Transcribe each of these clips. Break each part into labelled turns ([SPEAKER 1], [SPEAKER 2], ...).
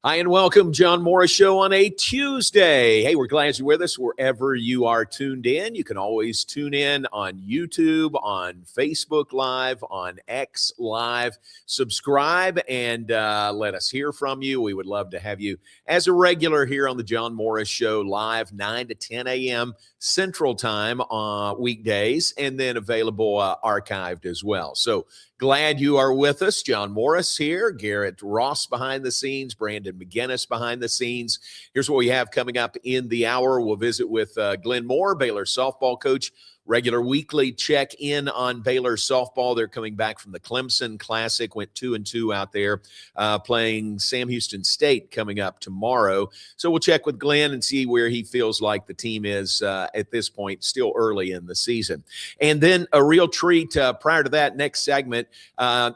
[SPEAKER 1] Hi, and welcome, John Morris Show on a Tuesday. Hey, we're glad you're with us wherever you are tuned in. You can always tune in on YouTube, on Facebook Live, on X Live. Subscribe and let us hear from you. We would love to have you as a regular here on the John Morris Show live 9 to 10 a.m. Central Time on weekdays, and then available archived as well. So glad you are with us. John Morris here, Garrett Ross behind the scenes, Brandon McGinnis behind the scenes. Here's what we have coming up in the hour. We'll visit with Glenn Moore, Baylor softball coach. Regular weekly check-in on Baylor softball. They're coming back from the Clemson Classic, went 2-2 out there, playing Sam Houston State coming up tomorrow. So we'll check with Glenn and see where he feels like the team is at this point, still early in the season. And then a real treat prior to that next segment,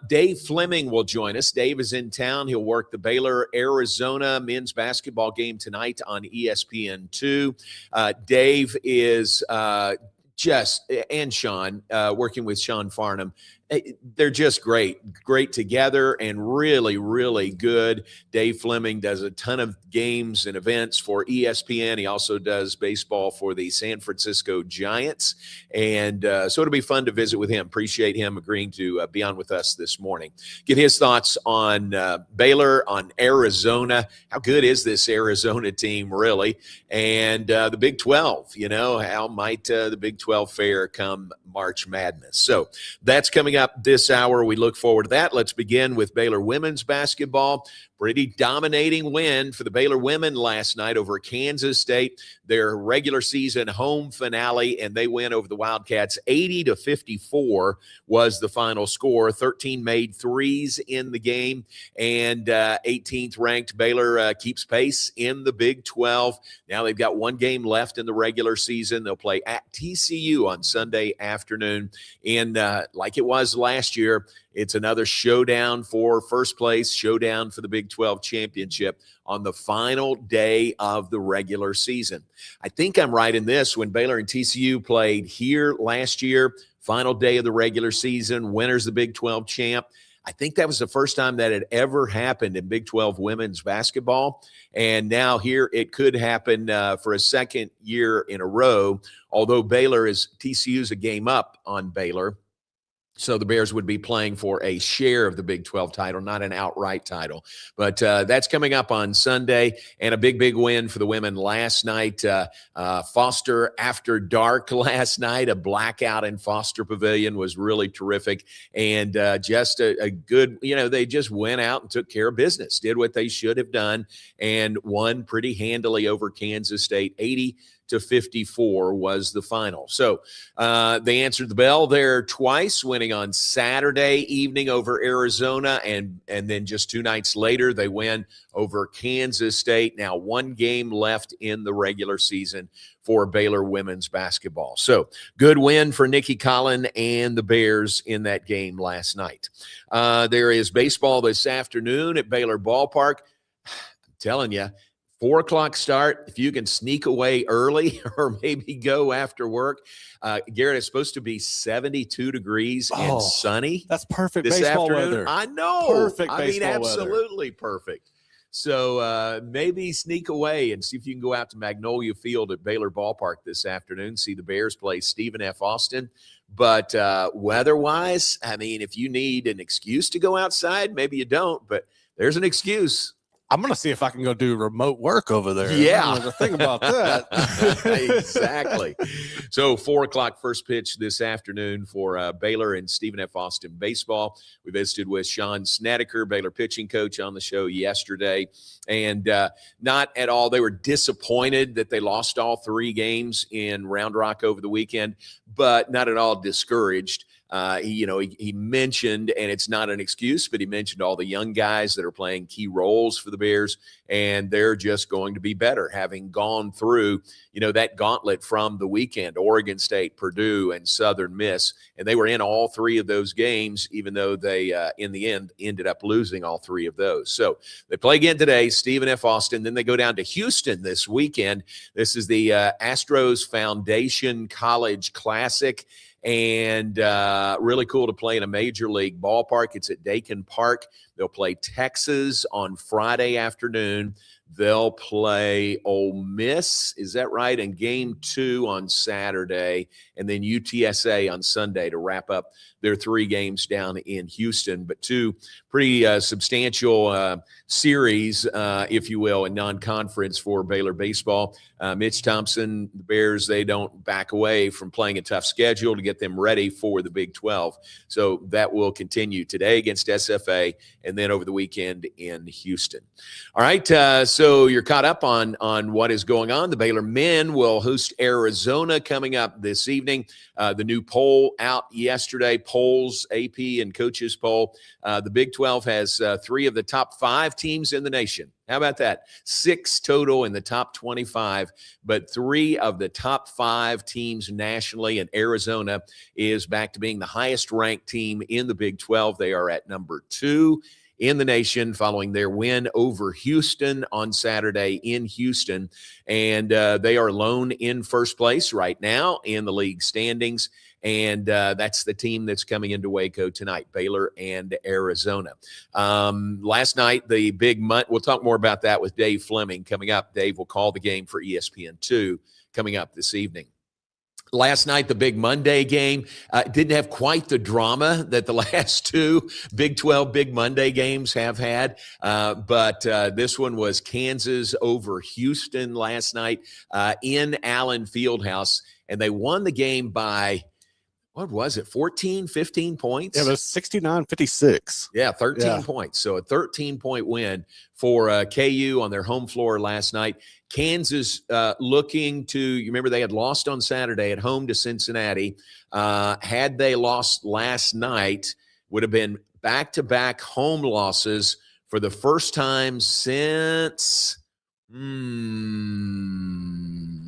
[SPEAKER 1] Dave Flemming will join us. Dave is in town. He'll work the Baylor-Arizona men's basketball game tonight on ESPN2. Dave is and Sean, working with Sean Farnham. They're just great together and really, really good. Dave Flemming does a ton of games and events for ESPN. He also does baseball for the San Francisco Giants. And so it'll be fun to visit with him. Appreciate him agreeing to be on with us this morning. Get his thoughts on Baylor, on Arizona. How good is this Arizona team, really? And the Big 12, how might the Big 12 fare come March Madness? So that's coming up this hour. We look forward to that. Let's begin with Baylor women's basketball. Pretty dominating win for the Baylor women last night over Kansas State, their regular season home finale, and they win over the Wildcats 80-54 was the final score. 13 made threes in the game, and 18th ranked Baylor keeps pace in the Big 12. Now they've got one game left in the regular season. They'll play at TCU on Sunday afternoon. And like it was last year, it's another showdown for first place, showdown for the Big 12 championship on the final day of the regular season. I think I'm right in this. When Baylor and TCU played here last year, final day of the regular season, winner's the Big 12 champ. I think that was the first time that had ever happened in Big 12 women's basketball. And now here it could happen for a second year in a row, although TCU's a game up on Baylor. So the Bears would be playing for a share of the Big 12 title, not an outright title. But that's coming up on Sunday, and a big win for the women last night. Foster after dark last night, a blackout in Foster Pavilion was really terrific. And just a good, they just went out and took care of business, did what they should have done, and won pretty handily over Kansas State. 80-54 was the final. So they answered the bell there twice, winning on Saturday evening over Arizona, and then just 2 nights later they win over Kansas State. Now one game left in the regular season for Baylor women's basketball. So good win for Nikki Collin and the Bears in that game last night. There is baseball this afternoon at Baylor Ballpark. I'm telling you, 4 o'clock start. If you can sneak away early or maybe go after work. Garrett, it's supposed to be 72 degrees and sunny.
[SPEAKER 2] That's perfect
[SPEAKER 1] this
[SPEAKER 2] baseball
[SPEAKER 1] afternoon.
[SPEAKER 2] weather.
[SPEAKER 1] I know.
[SPEAKER 2] Perfect baseball weather.
[SPEAKER 1] Absolutely perfect. So maybe sneak away and see if you can go out to Magnolia Field at Baylor Ballpark this afternoon, see the Bears play Stephen F. Austin. But weather-wise, if you need an excuse to go outside, maybe you don't, but there's an excuse.
[SPEAKER 2] I'm going to see if I can go do remote work over there.
[SPEAKER 1] Yeah.
[SPEAKER 2] The thing about that.
[SPEAKER 1] Exactly. So 4 o'clock first pitch this afternoon for Baylor and Stephen F. Austin baseball. We visited with Sean Snedeker, Baylor pitching coach, on the show yesterday. And not at all. They were disappointed that they lost all 3 games in Round Rock over the weekend, but not at all discouraged. He mentioned, and it's not an excuse, but he mentioned all the young guys that are playing key roles for the Bears, and they're just going to be better, having gone through, that gauntlet from the weekend, Oregon State, Purdue, and Southern Miss, and they were in all 3 of those games, even though they, in the end, ended up losing all 3 of those. So they play again today, Stephen F. Austin, then they go down to Houston this weekend. This is the Astros Foundation College Classic. And really cool to play in a major league ballpark. It's at Dakin Park. They'll play Texas on Friday afternoon. They'll play Ole Miss, is that right? And game 2 on Saturday, and then UTSA on Sunday to wrap up their 3 games down in Houston. But 2 pretty substantial series, if you will, in non-conference for Baylor baseball. Mitch Thompson, the Bears, they don't back away from playing a tough schedule to get them ready for the Big 12. So that will continue today against SFA and then over the weekend in Houston. All right, so you're caught up on what is going on. The Baylor men will host Arizona coming up this evening. The new poll out yesterday, polls, AP and coaches poll. The Big 12 has 3 of the top 5 teams in the nation. How about that? 6 total in the top 25, but 3 of the top 5 teams nationally, and Arizona is back to being the highest ranked team in the Big 12. They are at number 2 in the nation following their win over Houston on Saturday in Houston. And they are alone in first place right now in the league standings. And that's the team that's coming into Waco tonight, Baylor and Arizona. Last night, the big we'll talk more about that with Dave Flemming coming up. Dave will call the game for ESPN2 coming up this evening. Last night, the big Monday game didn't have quite the drama that the last 2 Big 12 Big Monday games have had. But this one was Kansas over Houston last night in Allen Fieldhouse. And they won the game by, what was it, 14, 15 points?
[SPEAKER 2] Yeah, it was 69-56.
[SPEAKER 1] Yeah, 13 points. So a 13-point win for KU on their home floor last night. Kansas looking to, you remember they had lost on Saturday at home to Cincinnati. Had they lost last night, would have been back-to-back home losses for the first time since,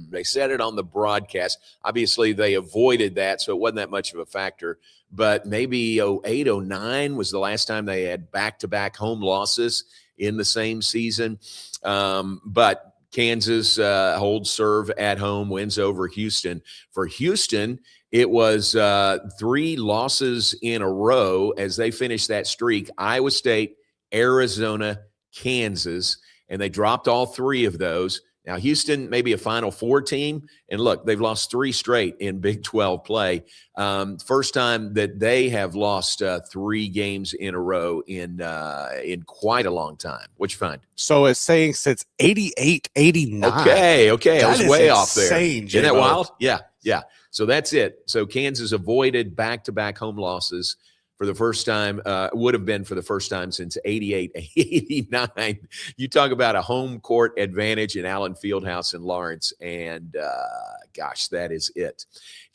[SPEAKER 1] they said it on the broadcast. Obviously, they avoided that, so it wasn't that much of a factor. But maybe 08, 09 was the last time they had back-to-back home losses in the same season. But Kansas holds serve at home, wins over Houston. For Houston, it was 3 losses in a row as they finished that streak. Iowa State, Arizona, Kansas, and they dropped all 3 of those. Now, Houston may be a Final Four team, and look, they've lost 3 straight in Big 12 play. First time that they have lost 3 games in a row in quite a long time. What you find?
[SPEAKER 2] So it's saying since 88, 89.
[SPEAKER 1] Okay, I was way off there.
[SPEAKER 2] Isn't
[SPEAKER 1] that wild? Yeah. So that's it. So Kansas avoided back-to-back home losses for the first time, would have been for the first time since 88, 89. You talk about a home court advantage in Allen Fieldhouse in Lawrence, and gosh, that is it.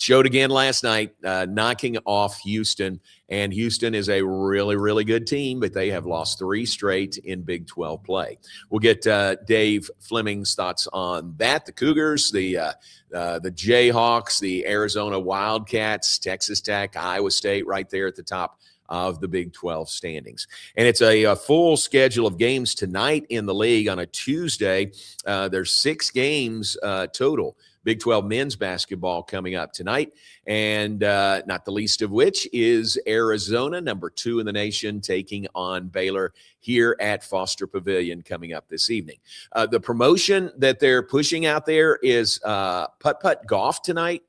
[SPEAKER 1] Showed again last night, knocking off Houston, and Houston is a really, really good team, but they have lost 3 straight in Big 12 play. We'll get Dave Flemming's thoughts on that. The Cougars, the Jayhawks, the Arizona Wildcats, Texas Tech, Iowa State right there at the top of the Big 12 standings. And it's a full schedule of games tonight in the league on a Tuesday. There's 6 games total. Big 12 men's basketball coming up tonight, and not the least of which is Arizona, number 2 in the nation, taking on Baylor here at Foster Pavilion coming up this evening. The promotion that they're pushing out there is putt-putt golf tonight,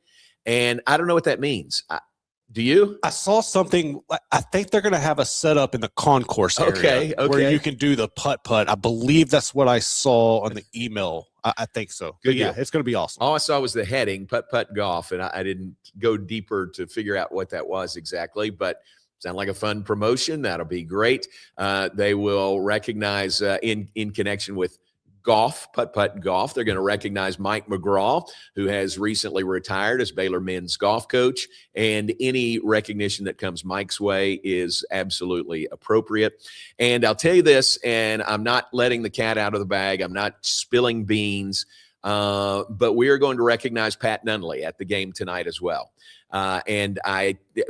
[SPEAKER 1] and I don't know what that means. Do you?
[SPEAKER 2] I saw something. I think they're going to have a setup in the concourse area where you can do the putt-putt. I believe that's what I saw on the email. I think so. Good, yeah, it's going to be awesome.
[SPEAKER 1] All I saw was the heading, putt-putt golf, and I didn't go deeper to figure out what that was exactly, but sound like a fun promotion. That'll be great. They will recognize in connection with golf, putt-putt golf, they're going to recognize Mike McGraw, who has recently retired as Baylor men's golf coach, and any recognition that comes Mike's way is absolutely appropriate. And I'll tell you this, and I'm not letting the cat out of the bag, I'm not spilling beans, but we are going to recognize Pat Nunley at the game tonight as well. And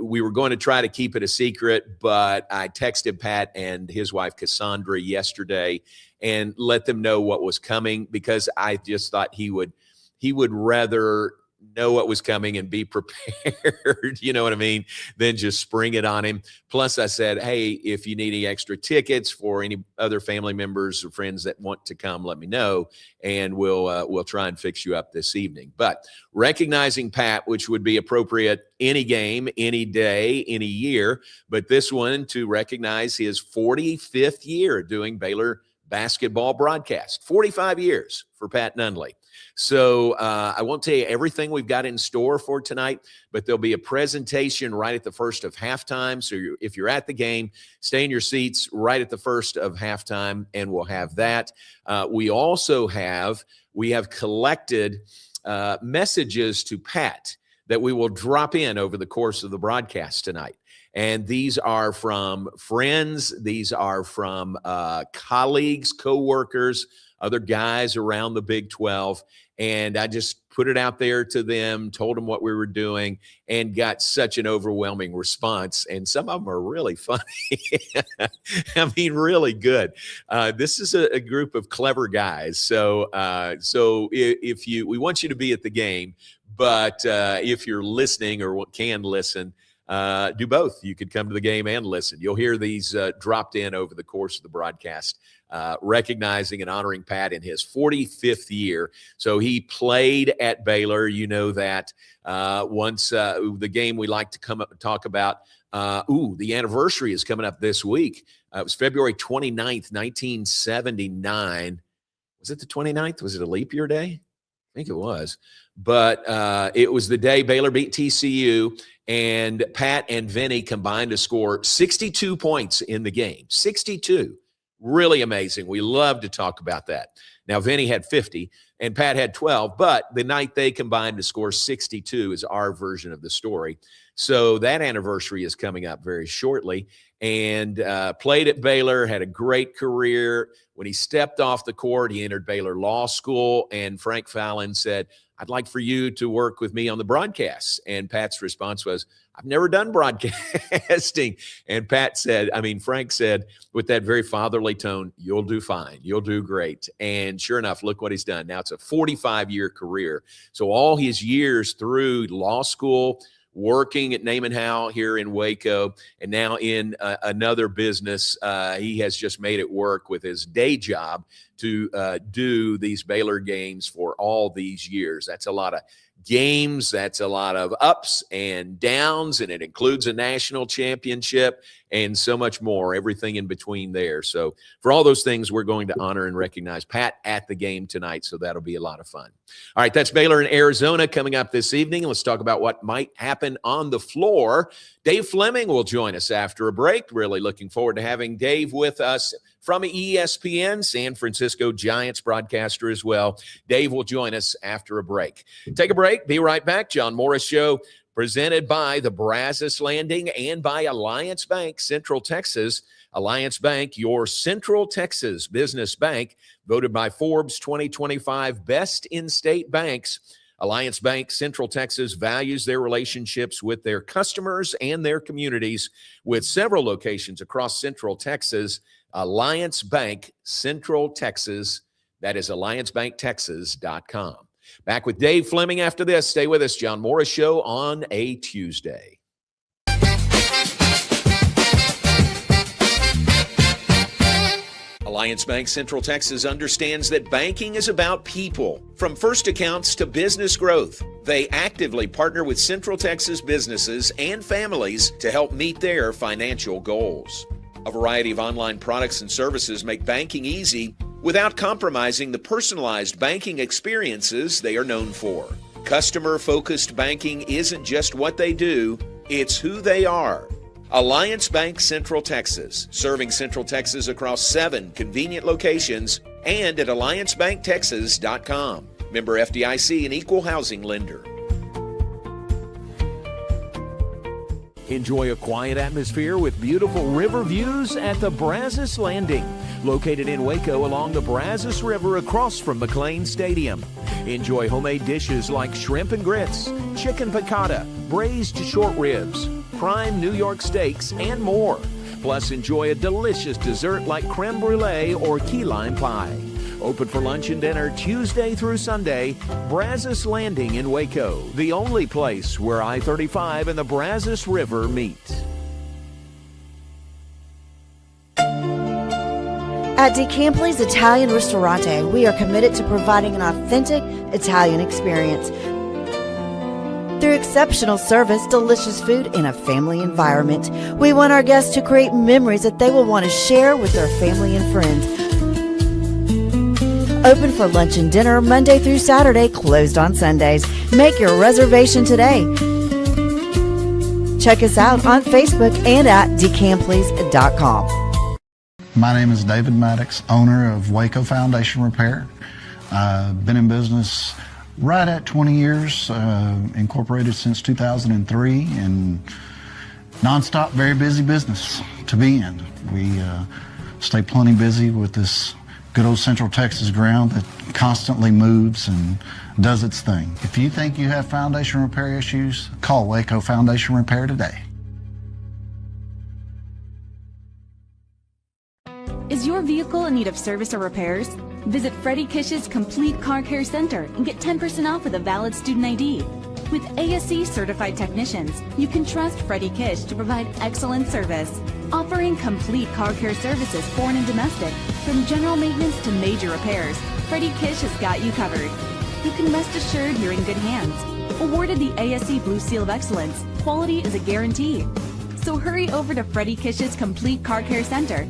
[SPEAKER 1] we were going to try to keep it a secret, but I texted Pat and his wife Cassandra yesterday and let them know what was coming, because I just thought he would rather know what was coming and be prepared, you know what I mean, then just spring it on him. Plus, I said, hey, if you need any extra tickets for any other family members or friends that want to come, let me know, and we'll try and fix you up this evening. But recognizing Pat, which would be appropriate any game, any day, any year, but this one to recognize his 45th year doing Baylor basketball broadcast. 45 years for Pat Nunley. So I won't tell you everything we've got in store for tonight, but there'll be a presentation right at the first of halftime. So if you're at the game, stay in your seats right at the first of halftime, and we'll have that. We also have collected messages to Pat that we will drop in over the course of the broadcast tonight. And these are from friends. These are from colleagues, coworkers, other guys around the Big 12. And I just put it out there to them, told them what we were doing, and got such an overwhelming response. And some of them are really funny. I mean, really good. This is a group of clever guys. So we want you to be at the game, but if you're listening or can listen, do both. You could come to the game and listen. You'll hear these dropped in over the course of the broadcast, recognizing and honoring Pat in his 45th year. So he played at Baylor. You know that. Once the game we like to come up and talk about, the anniversary is coming up this week. It was February 29th, 1979. Was it the 29th? Was it a leap year day? I think it was. But it was the day Baylor beat TCU, and Pat and Vinny combined to score 62 points in the game. 62. Really amazing. We love to talk about that. Now, Vinny had 50 and Pat had 12, but the night they combined to score 62 is our version of the story. So that anniversary is coming up very shortly, and played at Baylor, had a great career. When he stepped off the court, he entered Baylor Law School, and Frank Fallon said, I'd like for you to work with me on the broadcasts. And Pat's response was, I've never done broadcasting. And Frank said, with that very fatherly tone, you'll do fine. You'll do great. And sure enough, look what he's done. Now it's a 45-year career. So all his years through law school, working at Naaman Howe here in Waco, and now in another business, he has just made it work with his day job to do these Baylor games for all these years. That's a lot of games. That's a lot of ups and downs, and it includes a national championship and so much more, everything in between there. So for all those things, we're going to honor and recognize Pat at the game tonight, so that'll be a lot of fun. All right, that's Baylor and Arizona coming up this evening. Let's talk about what might happen on the floor. Dave Flemming will join us after a break. Really looking forward to having Dave with us from ESPN, San Francisco Giants broadcaster as well. Dave will join us after a break. Take a break. Be right back. John Morris Show, presented by the Brazos Landing and by Alliance Bank, Central Texas. Alliance Bank, your Central Texas business bank, voted by Forbes 2025 Best in-State Banks. Alliance Bank, Central Texas, values their relationships with their customers and their communities, with several locations across Central Texas. Alliance Bank, Central Texas. That is alliancebanktexas.com. Back with Dave Flemming after this. Stay with us. John Morris Show on a Tuesday. Alliance Bank Central Texas understands that banking is about people. From first accounts to business growth, they actively partner with Central Texas businesses and families to help meet their financial goals. A variety of online products and services make banking easy without compromising the personalized banking experiences they are known for. Customer-focused banking isn't just what they do, it's who they are. Alliance Bank Central Texas, serving Central Texas across 7 convenient locations and at alliancebanktexas.com. Member FDIC, an equal housing lender. Enjoy a quiet atmosphere with beautiful river views at the Brazos Landing, located in Waco along the Brazos River across from McLean Stadium. Enjoy homemade dishes like shrimp and grits, chicken piccata, braised short ribs, prime New York steaks, and more. Plus, enjoy a delicious dessert like creme brulee or key lime pie. Open for lunch and dinner Tuesday through Sunday. Brazos Landing in Waco, the only place where I-35 and the Brazos River meet.
[SPEAKER 3] At DeCampley's Italian Ristorante, we are committed to providing an authentic Italian experience. Through exceptional service, delicious food, and a family environment, we want our guests to create memories that they will want to share with their family and friends. Open for lunch and dinner Monday through Saturday, closed on Sundays. Make your reservation today. Check us out on Facebook and at decampleys.com.
[SPEAKER 4] My name is David Maddox, owner of Waco Foundation Repair. I've been in business right at 20 years, incorporated since 2003, and nonstop, very busy business to be in. We stay plenty busy with this good old Central Texas ground that constantly moves and does its thing. If you think you have foundation repair issues, call Waco Foundation Repair today.
[SPEAKER 5] Is your vehicle in need of service or repairs? Visit Freddie Kish's Complete Car Care Center and get 10% off with a valid student ID. With ASE certified technicians, you can trust Freddie Kish to provide excellent service. Offering complete car care services, foreign and domestic, from general maintenance to major repairs, Freddie Kish has got you covered. You can rest assured you're in good hands. Awarded the ASE Blue Seal of Excellence, quality is a guarantee. So hurry over to Freddie Kish's Complete Car Care Center.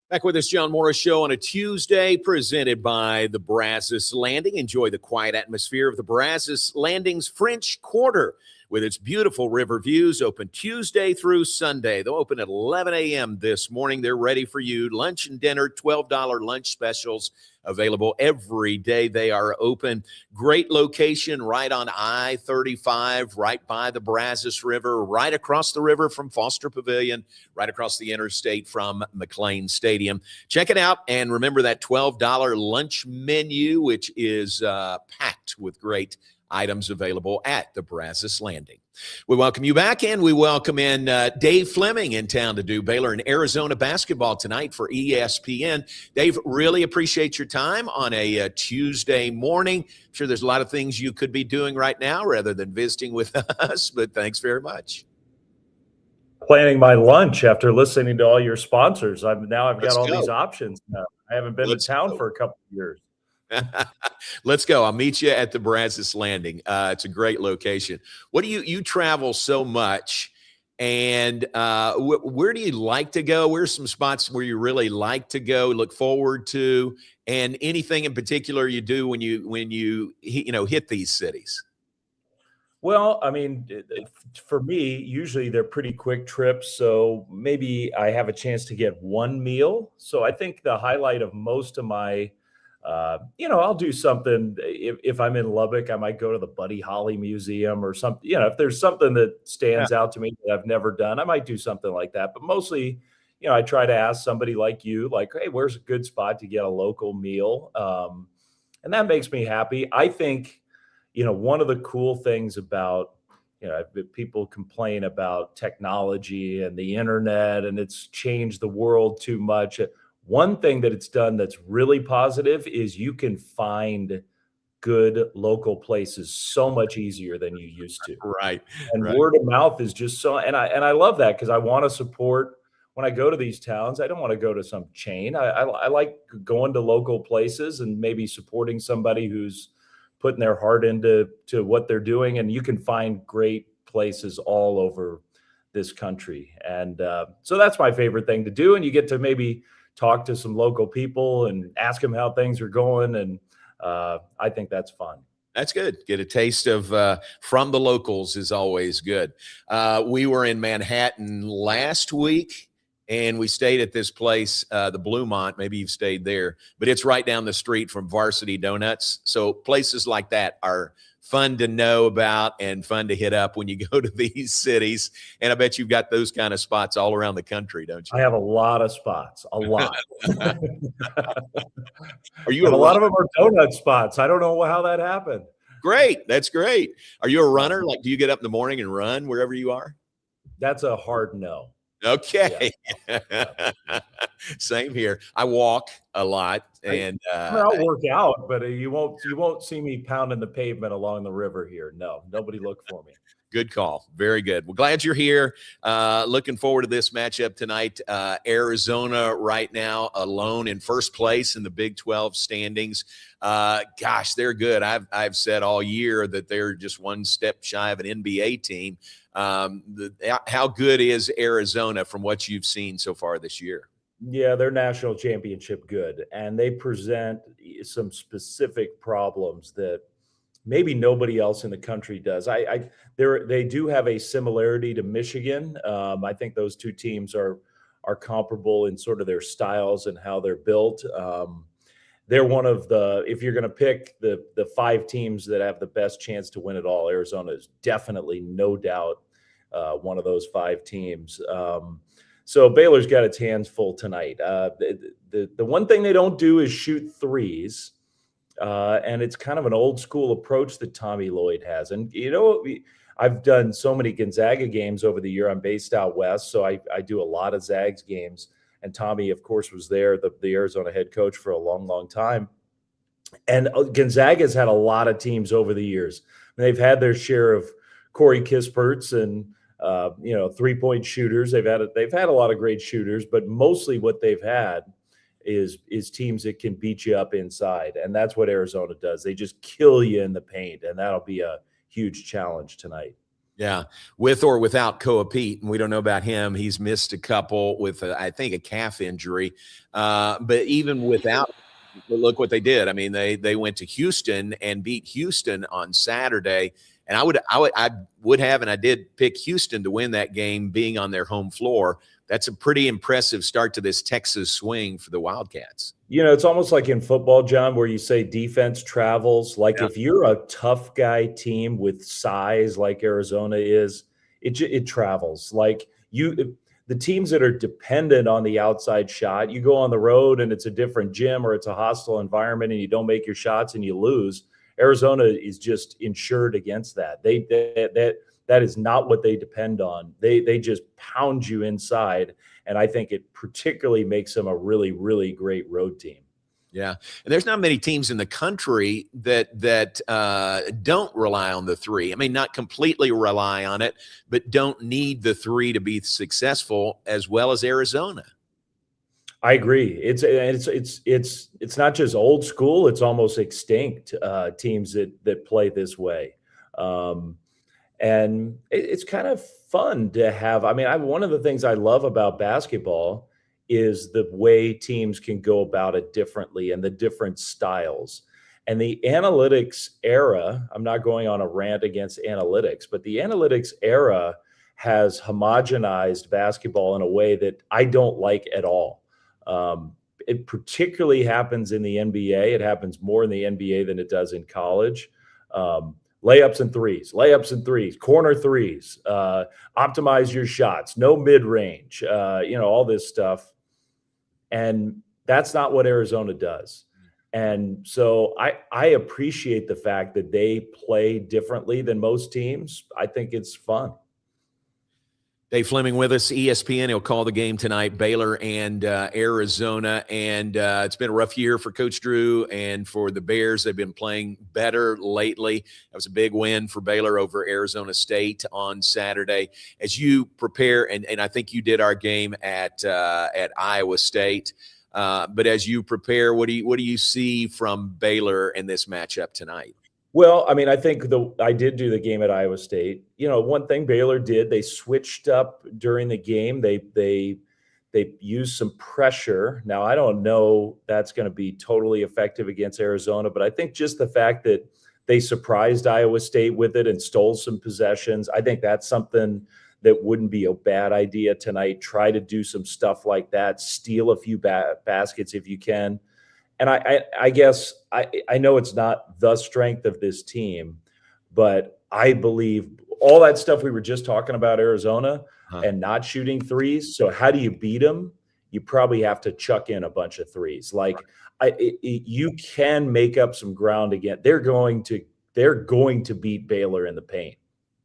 [SPEAKER 1] Back with us, John Morris Show on a Tuesday, presented by the Brazos Landing. Enjoy the quiet atmosphere of the Brazos Landing's French Quarter with its beautiful river views. Open Tuesday through Sunday. They'll open at 11 a.m. this morning. They're ready for you. Lunch and dinner, $12 lunch specials available every day they are open. Great location right on I-35, right by the Brazos River, right across the river from Foster Pavilion, right across the interstate from McLean Stadium. Check it out, and remember that $12 lunch menu, which is packed with great items available at the Brazos Landing. We welcome you back, and we welcome in Dave Flemming in town to do Baylor and Arizona basketball tonight for ESPN. Dave, really appreciate your time on a Tuesday morning. I'm sure there's a lot of things you could be doing right now rather than visiting with us, but thanks very much.
[SPEAKER 6] Planning my lunch after listening to all your sponsors. I've got all these options now. I haven't been to town for a couple of years.
[SPEAKER 1] Let's go. I'll meet you at the Brazos Landing. It's a great location. What do you travel so much, and where do you like to go? Where's some spots where you really like to go, look forward to, and anything in particular you do when you hit these cities?
[SPEAKER 6] Well, I mean, for me, usually they're pretty quick trips, so maybe I have a chance to get one meal. So I think the highlight of most of my I'll do something. If I'm in Lubbock, I might go to the Buddy Holly Museum or something. If there's something that stands out to me that I've never done, I might do something like that. But mostly, I try to ask somebody like you, like, hey, where's a good spot to get a local meal? And that makes me happy. I think, one of the cool things about, people complain about technology and the internet, and it's changed the world too much. One thing that it's done that's really positive is you can find good local places so much easier than you used to.
[SPEAKER 1] Right.
[SPEAKER 6] And word of mouth is just so, and I love that because I want to support when I go to these towns. I don't want to go to some chain. I like going to local places and maybe supporting somebody who's putting their heart into what they're doing. And you can find great places all over this country. And so that's my favorite thing to do. And you get to maybe talk to some local people and ask them how things are going. And I think that's fun.
[SPEAKER 1] That's good. Get a taste of from the locals is always good. We were in Manhattan last week, and we stayed at this place, the Bluemont. Maybe you've stayed there, but it's right down the street from Varsity Donuts. So places like that are fun to know about and fun to hit up when you go to these cities. And I bet you've got those kind of spots all around the country, don't you?
[SPEAKER 6] I have a lot of spots, a lot.
[SPEAKER 1] Are you
[SPEAKER 6] and a lot of them are donut spots. I don't know how that happened.
[SPEAKER 1] Great. That's great. Are you a runner? Like, do you get up in the morning and run wherever you are?
[SPEAKER 6] That's a hard no.
[SPEAKER 1] Okay. Yeah. Same here. I walk a lot, and
[SPEAKER 6] I'll work out, but you won't see me pounding the pavement along the river here. No, nobody look for me.
[SPEAKER 1] Good call. Very good. Well, glad you're here. Looking forward to this matchup tonight. Arizona right now alone in first place in the Big 12 standings. Gosh, they're good. I've said all year that they're just one step shy of an NBA team. How good is Arizona from what you've seen so far this year?
[SPEAKER 6] Yeah, they're national championship good, and they present some specific problems that maybe nobody else in the country does. They do have a similarity to Michigan. I think those two teams are comparable in sort of their styles and how they're built. They're one of the, if you're going to pick the 5 teams that have the best chance to win it all, Arizona is definitely, no doubt, one of those 5 teams. So Baylor's got its hands full tonight. The one thing they don't do is shoot threes. And it's kind of an old school approach that Tommy Lloyd has. And, I've done so many Gonzaga games over the year. I'm based out west, so I do a lot of Zags games. And Tommy, of course, was there, the Arizona head coach, for a long, long time. And Gonzaga's had a lot of teams over the years. They've had their share of Corey Kisperts and, 3-point shooters. They've had a lot of great shooters, but mostly what they've had is teams that can beat you up inside. And that's what Arizona does. They just kill you in the paint, and that'll be a huge challenge tonight.
[SPEAKER 1] Yeah, with or without Koa Pete, and we don't know about him. He's missed a couple with, I think, a calf injury. But even without, look what they did. I mean, they went to Houston and beat Houston on Saturday. And I would have, and I did pick Houston to win that game, being on their home floor. That's a pretty impressive start to this Texas swing for the Wildcats.
[SPEAKER 6] It's almost like in football, John, where you say defense travels. Like, if you're a tough guy team with size like Arizona is, it travels. Like, the teams that are dependent on the outside shot, you go on the road and it's a different gym or it's a hostile environment and you don't make your shots and you lose. Arizona is just insured against that. That is not what they depend on. They just pound you inside, and I think it particularly makes them a really, really great road team.
[SPEAKER 1] Yeah, and there's not many teams in the country that don't rely on the three. I mean, not completely rely on it, but don't need the three to be successful, as well as Arizona.
[SPEAKER 6] I agree. It's not just old school; it's almost extinct teams that play this way. And it's kind of fun to have. I mean, one of the things I love about basketball is the way teams can go about it differently and the different styles. And the analytics era, I'm not going on a rant against analytics, but the analytics era has homogenized basketball in a way that I don't like at all. It particularly happens in the NBA. It happens more in the NBA than it does in college. Layups and threes, corner threes, optimize your shots, no mid-range, all this stuff. And that's not what Arizona does. And so I appreciate the fact that they play differently than most teams. I think it's fun.
[SPEAKER 1] Dave Flemming with us, ESPN. He'll call the game tonight, Baylor and Arizona. And it's been a rough year for Coach Drew and for the Bears. They've been playing better lately. That was a big win for Baylor over Arizona State on Saturday. As you prepare, and I think you did our game at Iowa State, but as you prepare, what do you see from Baylor in this matchup tonight?
[SPEAKER 6] Well, I mean, I think I did do the game at Iowa State. One thing Baylor did, they switched up during the game. They used some pressure. Now, I don't know that's going to be totally effective against Arizona, but I think just the fact that they surprised Iowa State with it and stole some possessions, I think that's something that wouldn't be a bad idea tonight. Try to do some stuff like that, steal a few baskets if you can. And I guess I know it's not the strength of this team, But I believe all that stuff we were just talking about Arizona and not shooting threes. So how do you beat them? You probably have to chuck in a bunch of threes. Like you can make up some ground again. They're going to beat Baylor in the paint,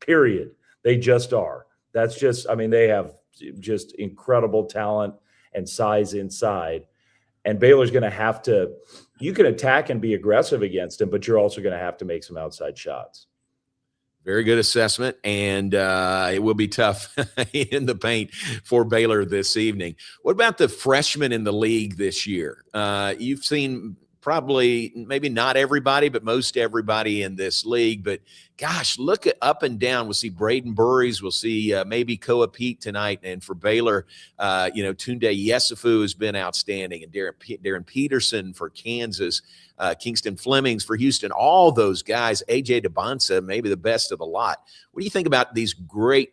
[SPEAKER 6] period. They just are. That's just, I mean, they have just incredible talent and size inside. And Baylor's going to have to, you can attack and be aggressive against them, but you're also going to have to make some outside shots.
[SPEAKER 1] Very good assessment, and it will be tough in the paint for Baylor this evening. What about the freshmen in the league this year? You've seen probably maybe not everybody, but most everybody in this league. But, gosh, look at up and down. We'll see Braden Burries. We'll see maybe Koa Pete tonight. And for Baylor, Tunde Yesufu has been outstanding, and Darren Peterson for Kansas. Kingston Flemings for Houston, all those guys, A.J. DeBonsa, maybe the best of the lot. What do you think about these great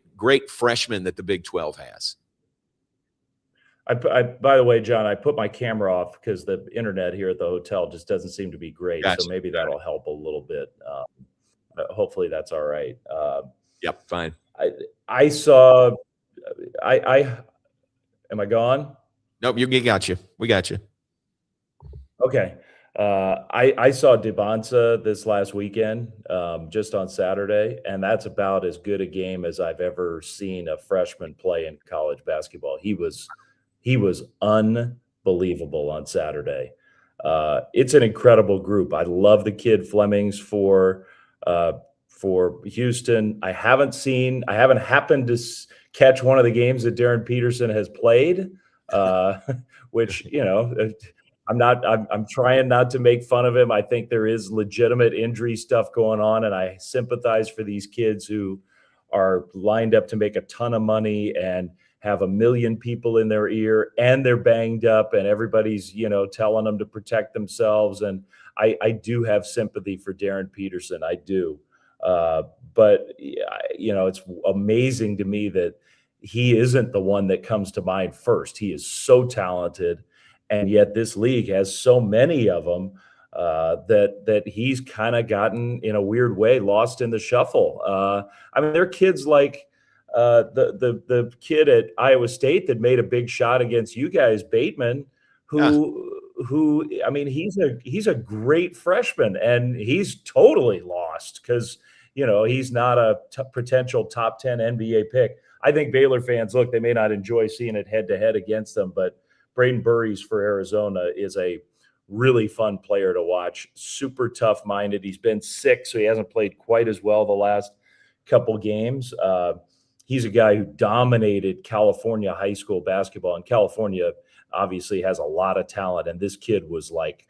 [SPEAKER 1] freshmen that the Big 12 has?
[SPEAKER 6] By the way, John, I put my camera off because the internet here at the hotel just doesn't seem to be great. Gotcha. So maybe that'll help a little bit. Hopefully that's all right.
[SPEAKER 1] Yep, fine.
[SPEAKER 6] I saw am I gone?
[SPEAKER 1] Nope, we got you.
[SPEAKER 6] Okay. I saw DeBonsa this last weekend, just on Saturday, and that's about as good a game as I've ever seen a freshman play in college basketball. He was unbelievable on Saturday. It's an incredible group. I love the kid Flemings for Houston. I haven't happened to catch one of the games that Darren Peterson has played, which, I'm trying not to make fun of him. I think there is legitimate injury stuff going on, and I sympathize for these kids who are lined up to make a ton of money and have a million people in their ear, and they're banged up, and everybody's, telling them to protect themselves. And I do have sympathy for Darren Peterson. I do. But it's amazing to me that he isn't the one that comes to mind first. He is so talented. And yet this league has so many of them that he's kind of gotten, in a weird way, lost in the shuffle. There are kids like the kid at Iowa State that made a big shot against you guys, Bateman, who he's a great freshman, and he's totally lost because he's not a potential top 10 NBA pick. I think Baylor fans, look, they may not enjoy seeing it head to head against them, but Braden Burries for Arizona is a really fun player to watch. Super tough-minded. He's been sick, so he hasn't played quite as well the last couple games. He's a guy who dominated California high school basketball, and California obviously has a lot of talent, and this kid was like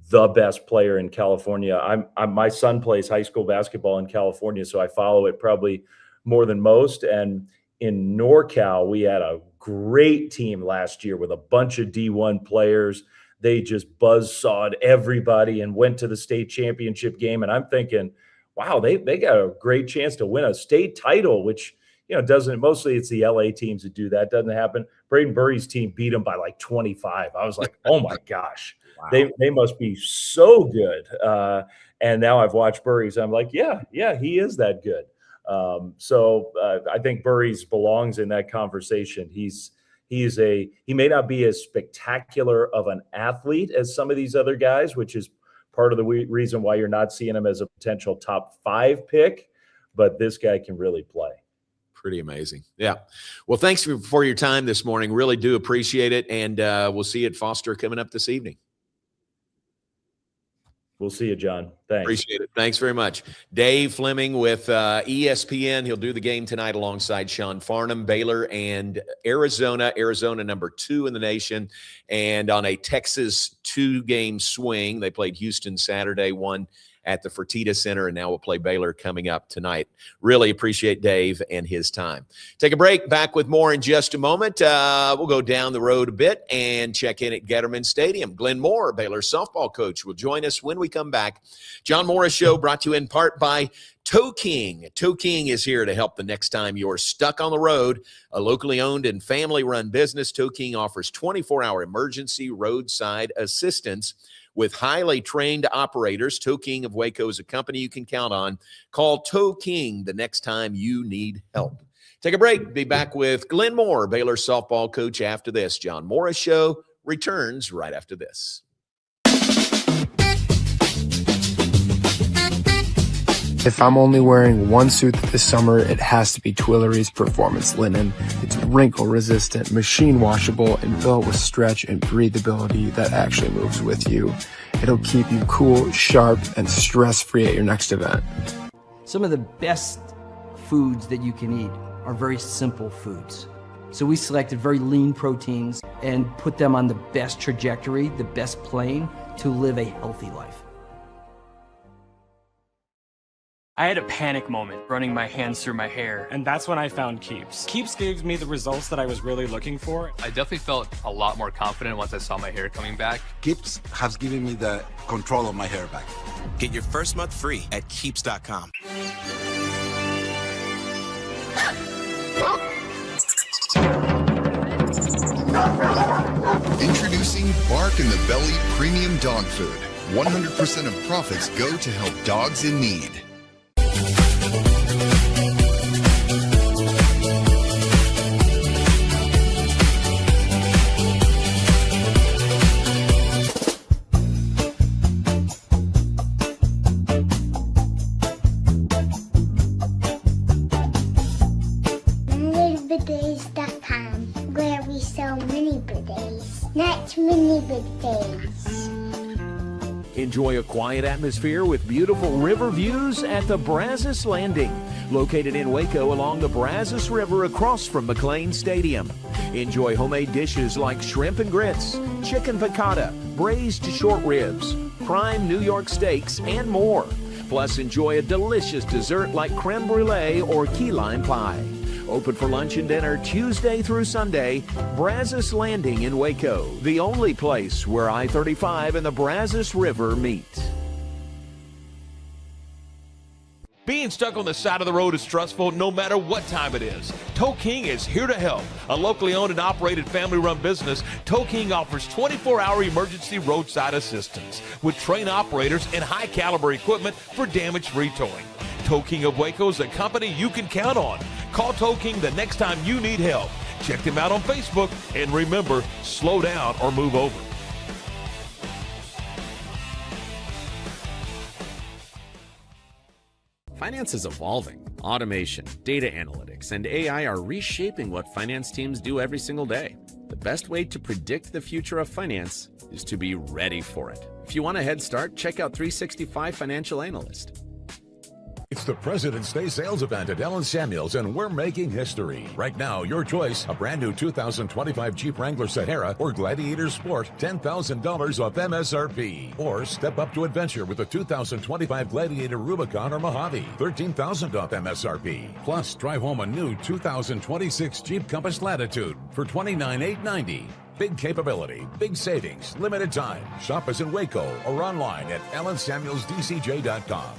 [SPEAKER 6] the best player in California. My son plays high school basketball in California, so I follow it probably more than most. And in NorCal, we had a great team last year with a bunch of D1 players. They just buzzsawed everybody and went to the state championship game. And I'm thinking, wow, they got a great chance to win a state title, which, doesn't, mostly it's the LA teams that do that. Doesn't happen. Braden Burries' team beat them by like 25. I was like, oh my gosh, wow. They must be so good. And now I've watched Burries. I'm like, yeah, he is that good. So I think Burries belongs in that conversation. He may not be as spectacular of an athlete as some of these other guys, which is part of the reason why you're not seeing him as a potential top 5 pick, but this guy can really play.
[SPEAKER 1] Pretty amazing. Yeah. Well, thanks for your time this morning. Really do appreciate it. And we'll see you at Foster coming up this evening.
[SPEAKER 6] We'll see you, John. Thanks.
[SPEAKER 1] Appreciate it. Thanks very much. Dave Flemming with ESPN. He'll do the game tonight alongside Sean Farnham, Baylor and Arizona. Arizona number 2 in the nation. And on a Texas 2-game swing, they played Houston Saturday, won at the Fertitta Center, and now we'll play Baylor coming up tonight. Really appreciate Dave and his time. Take a break. Back with more in just a moment. We'll go down the road a bit and check in at Getterman Stadium. Glenn Moore, Baylor softball coach, will join us when we come back. John Morris Show brought to you in part by Toe King. Toe King is here to help the next time you're stuck on the road. A locally owned and family-run business, Toe King offers 24-hour emergency roadside assistance With highly trained operators, Tow King of Waco is a company you can count on. Call Tow King the next time you need help. Take a break. Be back with Glenn Moore, Baylor softball coach, after this. John Morris Show returns right after this.
[SPEAKER 7] If I'm only wearing one suit this summer, it has to be Tuileries Performance Linen. It's wrinkle resistant, machine washable, and built with stretch and breathability that actually moves with you. It'll keep you cool, sharp, and stress-free at your next event.
[SPEAKER 8] Some of the best foods that you can eat are very simple foods. So we selected very lean proteins and put them on the best trajectory, the best plane to live a healthy life.
[SPEAKER 9] I had a panic moment running my hands through my hair, and that's when I found Keeps. Keeps gave me the results that I was really looking for.
[SPEAKER 10] I definitely felt a lot more confident once I saw my hair coming back.
[SPEAKER 11] Keeps has given me the control of my hair back.
[SPEAKER 12] Get your first month free at Keeps.com.
[SPEAKER 13] Introducing Bark in the Belly Premium Dog Food. 100% of profits go to help dogs in need.
[SPEAKER 14] Bidets.com, where we sell mini bidets, not mini bidets.
[SPEAKER 15] Enjoy a quiet atmosphere with beautiful river views at the Brazos Landing, located in Waco along the Brazos River across from McLean Stadium. Enjoy homemade dishes like shrimp and grits, chicken piccata, braised short ribs, prime New York steaks, and more. Plus, enjoy a delicious dessert like creme brulee or key lime pie. Open for lunch and dinner Tuesday through Sunday. Brazos Landing in Waco, the only place where I-35 and the Brazos River meet.
[SPEAKER 16] Being stuck on the side of the road is stressful no matter what time it is. Tow King is here to help. A locally owned and operated family-run business, Tow King offers 24-hour emergency roadside assistance with trained operators and high-caliber equipment for damage-free towing. Tow King of Waco is a company you can count on. Call Tow King the next time you need help. Check them out on Facebook, and remember, slow down or move over.
[SPEAKER 17] Finance is evolving. Automation, data analytics, and AI are reshaping what finance teams do every single day. The best way to predict the future of finance is to be ready for it. If you want a head start, check out 365 Financial Analyst.
[SPEAKER 18] It's the President's Day sales event at Ellen Samuels, and we're making history. Right now, your choice, a brand new 2025 Jeep Wrangler Sahara or Gladiator Sport, $10,000 off MSRP. Or step up to adventure with the 2025 Gladiator Rubicon or Mojave, $13,000 off MSRP. Plus, drive home a new 2026 Jeep Compass Latitude for $29,890. Big capability, big savings, limited time. Shop us in Waco or online at ellensamuelsdcj.com.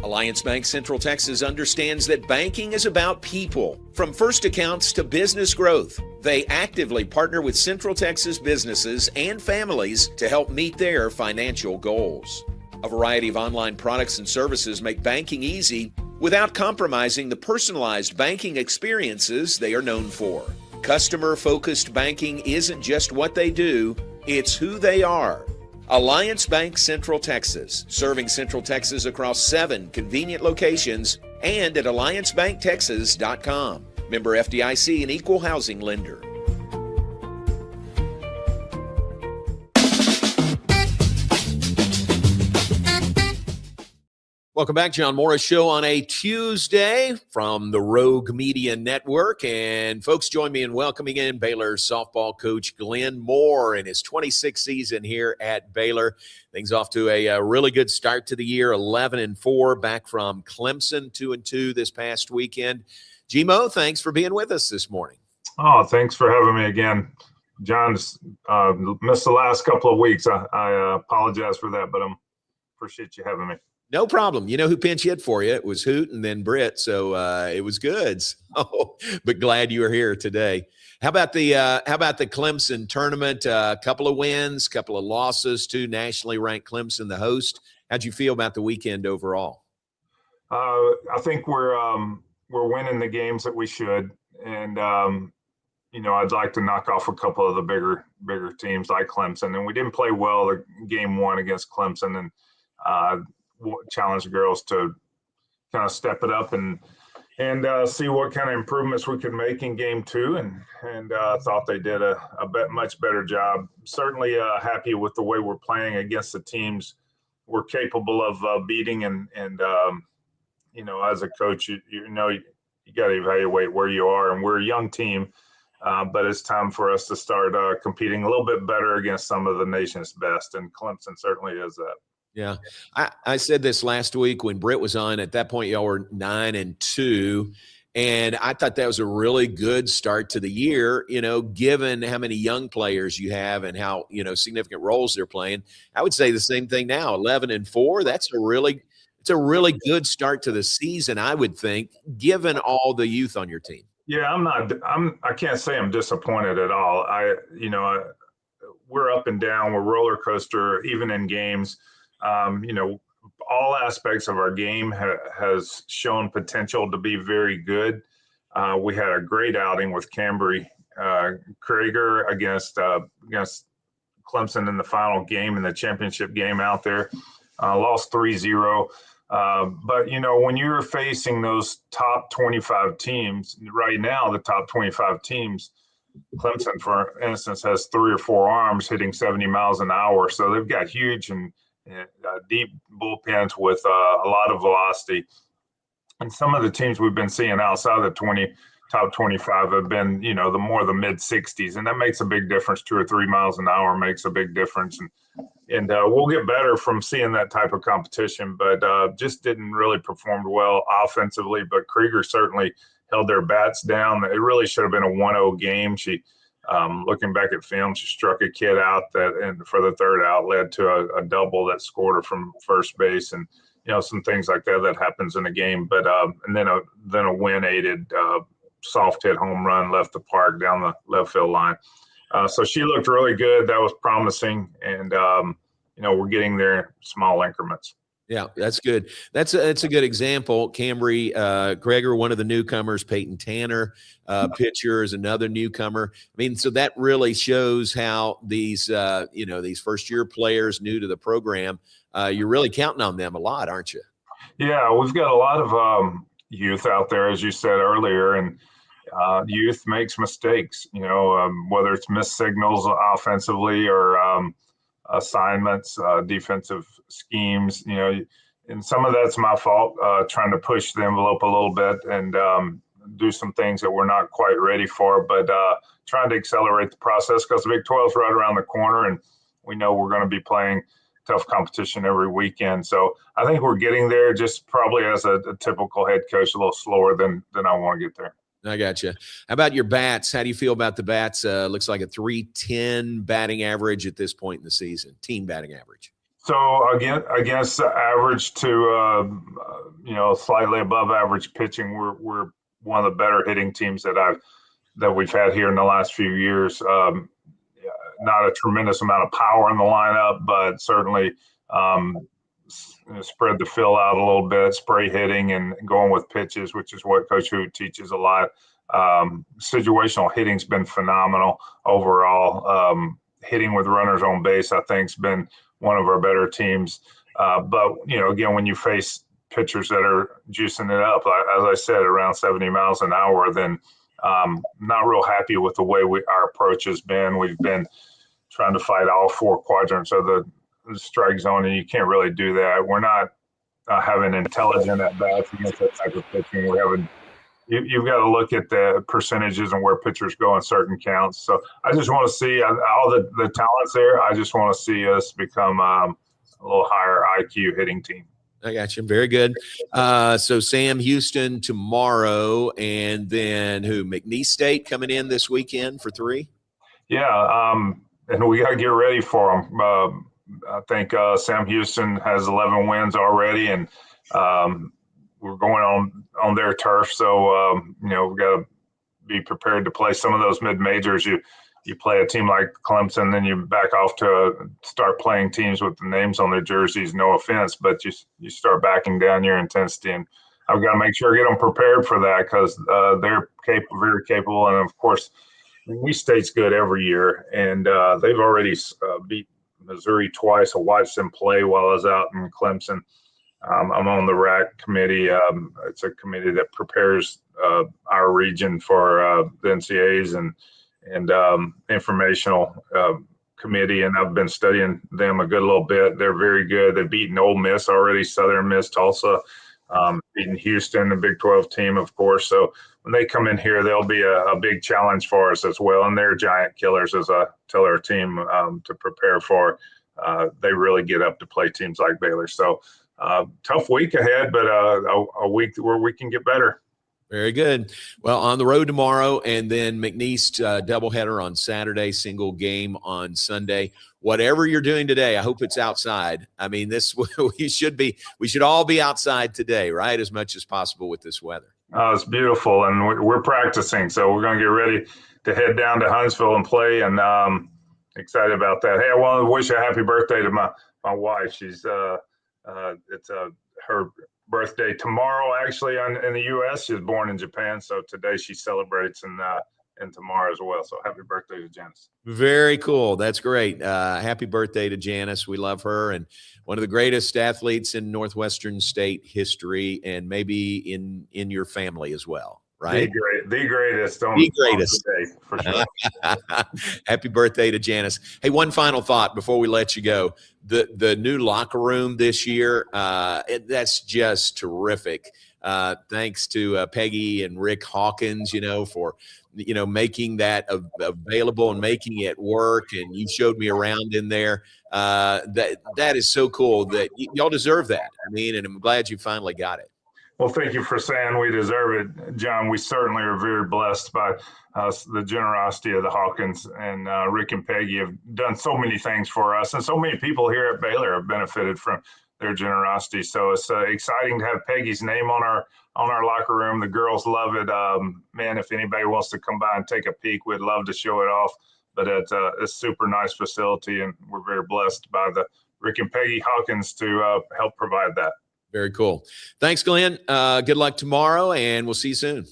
[SPEAKER 1] Alliance Bank Central Texas understands that banking is about people, from first accounts to business growth. They actively partner with Central Texas businesses and families to help meet their financial goals. A variety of online products and services make banking easy without compromising the personalized banking experiences they are known for. Customer-focused banking isn't just what they do, it's who they are. Alliance Bank Central Texas, serving Central Texas across 7 convenient locations and at alliancebanktexas.com. Member FDIC, an equal housing lender. Welcome back, John Morris Show on a Tuesday from the Rogue Media Network. And folks, join me in welcoming in Baylor softball coach Glenn Moore in his 26th season here at Baylor. Things off to a really good start to the year, 11-4, back from Clemson, 2-2 this past weekend. G-Mo, thanks for being with us this morning.
[SPEAKER 19] Oh, thanks for having me again. John, missed the last couple of weeks. I apologize for that, but I appreciate you having me.
[SPEAKER 1] No problem. You know who pinch hit for you? It was Hoot and then Britt. So it was good. So, but glad you were here today. How about the Clemson tournament? A couple of wins, couple of losses to nationally ranked Clemson, the host. How'd you feel about the weekend overall?
[SPEAKER 19] I think we're winning the games that we should, and I'd like to knock off a couple of the bigger teams like Clemson. And we didn't play well the game one against Clemson, and challenge the girls to kind of step it up and see what kind of improvements we could make in game two. And thought they did a much better job. Certainly happy with the way we're playing against the teams we're capable of beating. And as a coach, you got to evaluate where you are. And we're a young team, but it's time for us to start competing a little bit better against some of the nation's best. And Clemson certainly is that.
[SPEAKER 1] Yeah. I said this last week when Britt was on. At that point, y'all were 9-2. And I thought that was a really good start to the year, given how many young players you have and how, significant roles they're playing. I would say the same thing now, 11-4. It's a really good start to the season, I would think, given all the youth on your team.
[SPEAKER 19] Yeah, I can't say I'm disappointed at all. We're up and down, we're roller coaster, even in games. All aspects of our game has shown potential to be very good. We had a great outing with Cambry Krager against Clemson in the final game, in the championship game out there. Lost 3-0. But, when you're facing those top 25 teams, right now the top 25 teams, Clemson, for instance, has 3 or 4 arms hitting 70 miles an hour. So they've got huge and deep bullpens with a lot of velocity. And some of the teams we've been seeing outside the top 25 have been, the mid 60s. And that makes a big difference. 2 or 3 miles an hour makes a big difference. And we'll get better from seeing that type of competition, but just didn't really perform well offensively. But Krieger certainly held their bats down. It really should have been a 1-0 game. She, looking back at film, she struck a kid out and for the third out led to a double that scored her from first base, and some things like that happens in a game. But and then a win-aided soft hit home run left the park down the left field line. So she looked really good. That was promising, and we're getting there small increments.
[SPEAKER 1] Yeah, that's good. That's a good example. Cambry Krager, one of the newcomers, Peyton Tanner, pitcher, is another newcomer. I mean, so that really shows how these first year players new to the program, you're really counting on them a lot, aren't you?
[SPEAKER 19] Yeah, we've got a lot of youth out there, as you said earlier, and youth makes mistakes. Whether it's missed signals offensively or assignments, defensive schemes, and some of that's my fault, trying to push the envelope a little bit and do some things that we're not quite ready for, but trying to accelerate the process because the Big 12 is right around the corner, and we know we're going to be playing tough competition every weekend. So I think we're getting there, just probably as a typical head coach, a little slower than I want to get there.
[SPEAKER 1] I got you. How about your bats? How do you feel about the bats? Looks like a 310 batting average at this point in the season, team batting average.
[SPEAKER 19] So again, against average to slightly above average pitching, we're one of the better hitting teams that we've had here in the last few years. Not a tremendous amount of power in the lineup, but certainly spread the fill out a little bit, spray hitting and going with pitches, which is what Coach Hoot teaches a lot. Situational hitting's been phenomenal overall. Hitting with runners on base, I think, has been one of our better teams. But, again, when you face pitchers that are juicing it up, as I said, around 70 miles an hour, then not real happy with the way our approach has been. We've been trying to fight all 4 quadrants of the strike zone, and you can't really do that. We're not having intelligent at-bats against that type of pitching. You've got to look at the percentages and where pitchers go in certain counts. So I just want to see all the talents there. I just want to see us become a little higher IQ hitting team.
[SPEAKER 1] I got you. Very good. So Sam Houston tomorrow, and then McNeese State coming in this weekend for 3?
[SPEAKER 19] Yeah, and we got to get ready for them. I think Sam Houston has 11 wins already, and we're going on their turf. So, we've got to be prepared to play some of those mid-majors. You play a team like Clemson, then you back off to start playing teams with the names on their jerseys. No offense, but you start backing down your intensity, and I've got to make sure I get them prepared for that because they're very capable. And of course, we State's good every year, and they've already beat Missouri twice. I watched them play while I was out in Clemson. I'm on the RAC committee. It's a committee that prepares our region for the NCAAs and informational committee, and I've been studying them a good little bit. They're very good. They've beaten Ole Miss already, Southern Miss, Tulsa, beaten Houston, the Big 12 team, of course. So when they come in here, they'll be a big challenge for us as well. And they're giant killers, as I tell our team to prepare for. They really get up to play teams like Baylor. So tough week ahead, but a week where we can get better.
[SPEAKER 1] Very good. Well, on the road tomorrow, and then McNeese doubleheader on Saturday, single game on Sunday. Whatever you're doing today, I hope it's outside. I mean, we should all be outside today, right? As much as possible with this weather.
[SPEAKER 19] Oh, it's beautiful, and we're practicing, so we're going to get ready to head down to Huntsville and play, and excited about that. Hey, I want to wish a happy birthday to my wife. She's it's her birthday tomorrow, actually, in the U.S. She was born in Japan, so today she celebrates and tomorrow as well. So happy birthday to Janice.
[SPEAKER 1] Very cool. That's great. Happy birthday to Janice. We love her, and one of the greatest athletes in Northwestern State history, and maybe in your family as well. Right?
[SPEAKER 19] The greatest.
[SPEAKER 1] The greatest.
[SPEAKER 19] Today, for sure.
[SPEAKER 1] Happy birthday to Janice. Hey, one final thought before we let you go. The new locker room this year, that's just terrific. Thanks to Peggy and Rick Hawkins, for making that available and making it work. And you showed me around in there. That is so cool. That y'all deserve that. I mean, and I'm glad you finally got it.
[SPEAKER 19] Well, thank you for saying we deserve it, John. We certainly are very blessed by the generosity of the Hawkins, and Rick and Peggy have done so many things for us, and so many people here at Baylor have benefited from their generosity. So it's exciting to have Peggy's name on our locker room. The girls love it. Man, if anybody wants to come by and take a peek, we'd love to show it off. But it's a super nice facility, and we're very blessed by the Rick and Peggy Hawkins to help provide that.
[SPEAKER 1] Very cool. Thanks, Glenn. Good luck tomorrow, and we'll see you soon.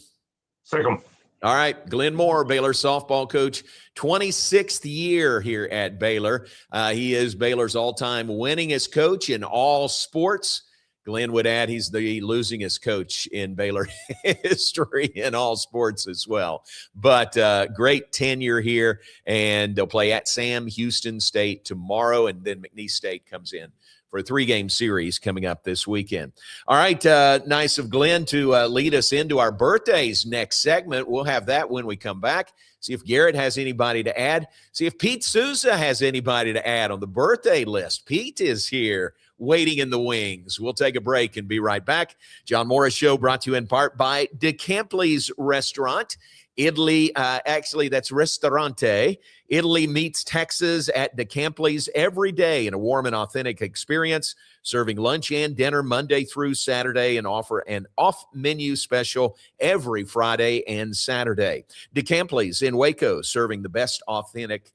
[SPEAKER 19] Sick 'em.
[SPEAKER 1] All right. Glenn Moore, Baylor softball coach, 26th year here at Baylor. He is Baylor's all-time winningest coach in all sports. Glenn would add he's the losingest coach in Baylor history in all sports as well. But great tenure here, and they'll play at Sam Houston State tomorrow, and then McNeese State comes in for a 3-game series coming up this weekend. All right, nice of Glenn to lead us into our birthdays next segment. We'll have that when we come back. See if Garrett has anybody to add. See if Pete Souza has anybody to add on the birthday list. Pete is here waiting in the wings. We'll take a break and be right back. John Morris Show brought to you in part by DeCampley's Restaurant. Italy, actually, that's Ristorante. Italy meets Texas at DeCampley's every day in a warm and authentic experience, serving lunch and dinner Monday through Saturday, and offer an off-menu special every Friday and Saturday. DeCampley's in Waco, serving the best authentic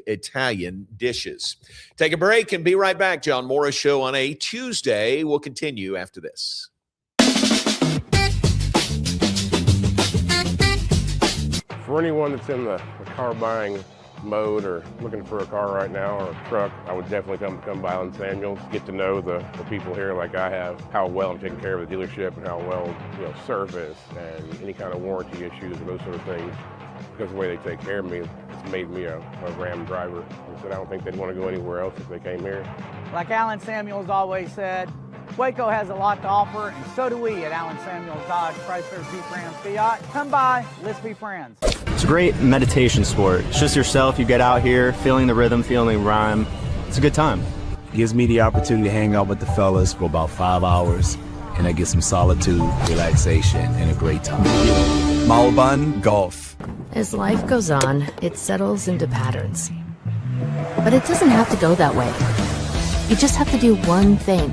[SPEAKER 1] Italian dishes. Take a break and be right back. John Morris Show on a Tuesday. We'll continue after this.
[SPEAKER 20] For anyone that's in the car buying mode or looking for a car right now or a truck, I would definitely come by Allen Samuels, get to know the people here like I have, how well I'm taking care of the dealership and how well, service and any kind of warranty issues or those sort of things. Because of the way they take care of me, it's made me a Ram driver. And so I don't think they'd want to go anywhere else if they came here.
[SPEAKER 21] Like Allen Samuels always said, Waco has a lot to offer, and so do we at Allen Samuels Dodge, Chrysler, Jeep, Ram, Fiat. Come by, let's be friends.
[SPEAKER 22] It's a great meditation sport. It's just yourself. You get out here, feeling the rhythm, feeling the rhyme. It's a good time.
[SPEAKER 23] It gives me the opportunity to hang out with the fellas for about 5 hours, and I get some solitude, relaxation, and a great time. Malban Golf.
[SPEAKER 24] As life goes on, it settles into patterns.
[SPEAKER 2] But it doesn't have to go that way. You just have to do one thing.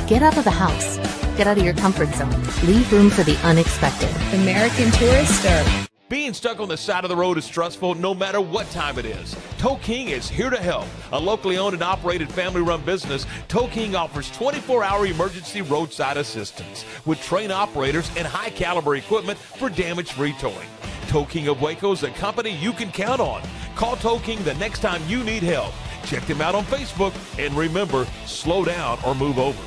[SPEAKER 2] Get out of the house. Get out of your comfort zone. Leave room for the unexpected.
[SPEAKER 3] American Tourister.
[SPEAKER 16] Being stuck on the side of the road is stressful no matter what time it is. Tow King is here to help. A locally owned and operated family-run business, Tow King offers 24-hour emergency roadside assistance with trained operators and high-caliber equipment for damage-free towing. Tow King of Waco is a company you can count on. Call Tow King the next time you need help. Check them out on Facebook, and remember, slow down or move over.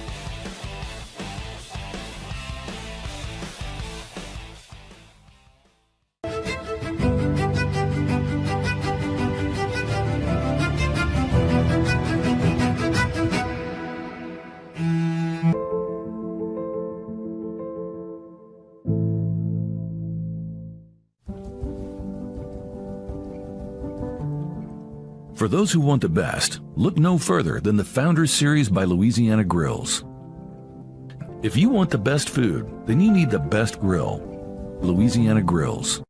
[SPEAKER 18] For those who want the best, look no further than the Founders Series by Louisiana Grills. If you want the best food, then you need the best grill. Louisiana Grills.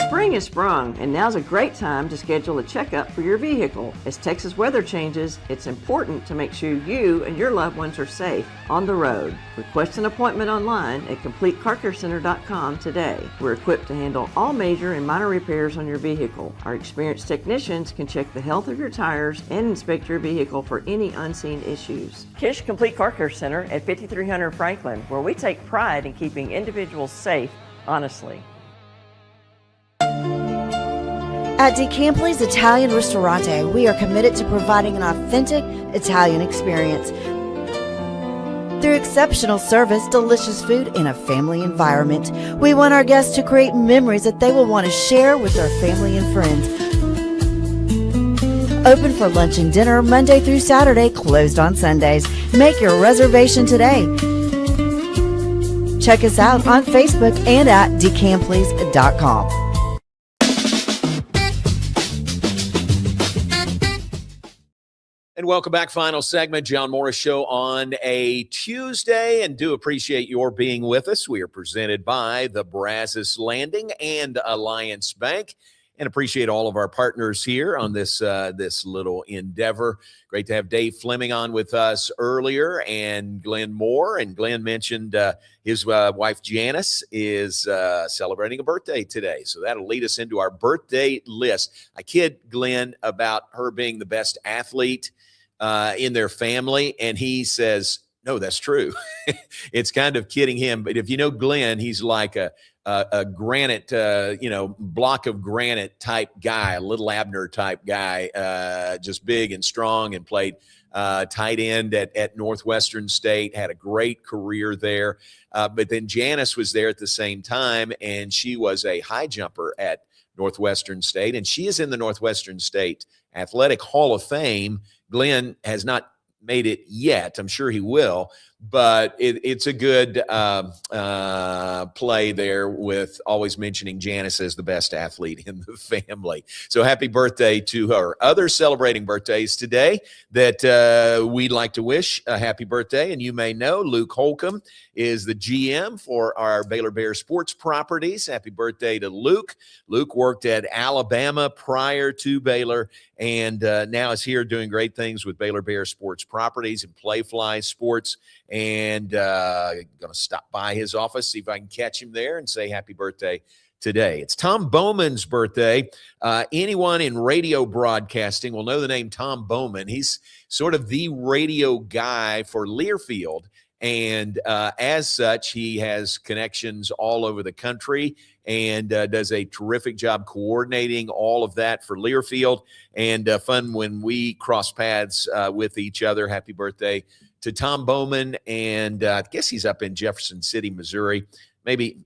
[SPEAKER 4] Spring has sprung, and now's a great time to schedule a checkup for your vehicle. As Texas weather changes, it's important to make sure you and your loved ones are safe on the road. Request an appointment online at CompleteCarCareCenter.com today. We're equipped to handle all major and minor repairs on your vehicle. Our experienced technicians can check the health of your tires and inspect your vehicle for any unseen issues. Kish Complete Car Care Center at 5300 Franklin, where we take pride in keeping individuals safe, honestly.
[SPEAKER 3] At DeCampley's Italian Ristorante, we are committed to providing an authentic Italian experience. Through exceptional service, delicious food, and a family environment, we want our guests to create memories that they will want to share with their family and friends. Open for lunch and dinner Monday through Saturday, closed on Sundays. Make your reservation today. Check us out on Facebook and at DeCampley's.com.
[SPEAKER 1] And welcome back. Final segment, John Morris Show on a Tuesday, and do appreciate your being with us. We are presented by the Brazos Landing and Alliance Bank, and appreciate all of our partners here on this little endeavor. Great to have Dave Flemming on with us earlier, and Glenn Moore. And Glenn mentioned his wife Janice is celebrating a birthday today, so that'll lead us into our birthday list. I kid Glenn about her being the best athlete in their family, and he says, no, that's true. It's kind of kidding him, but if you know Glenn, he's like a granite, block of granite type guy, a little Abner type guy, just big and strong, and played tight end at Northwestern State, had a great career there. But then Janice was there at the same time, and she was a high jumper at Northwestern State, and she is in the Northwestern State Athletic Hall of Fame. Glenn has not made it yet. I'm sure he will, but it's a good play there with always mentioning Janice as the best athlete in the family. So happy birthday to her. Others celebrating birthdays today that we'd like to wish a happy birthday, and you may know Luke Holcomb is the GM for our Baylor Bear Sports Properties. Happy birthday to Luke. Luke worked at Alabama prior to Baylor, and now is here doing great things with Baylor Bear Sports Properties and Playfly Sports. And going to stop by his office, see if I can catch him there, and say happy birthday today. It's Tom Bowman's birthday. Anyone in radio broadcasting will know the name Tom Bowman. He's sort of the radio guy for Learfield. And as such, he has connections all over the country and does a terrific job coordinating all of that for Learfield. And fun when we cross paths with each other. Happy birthday to Tom Bowman. And I guess he's up in Jefferson City, Missouri. Maybe,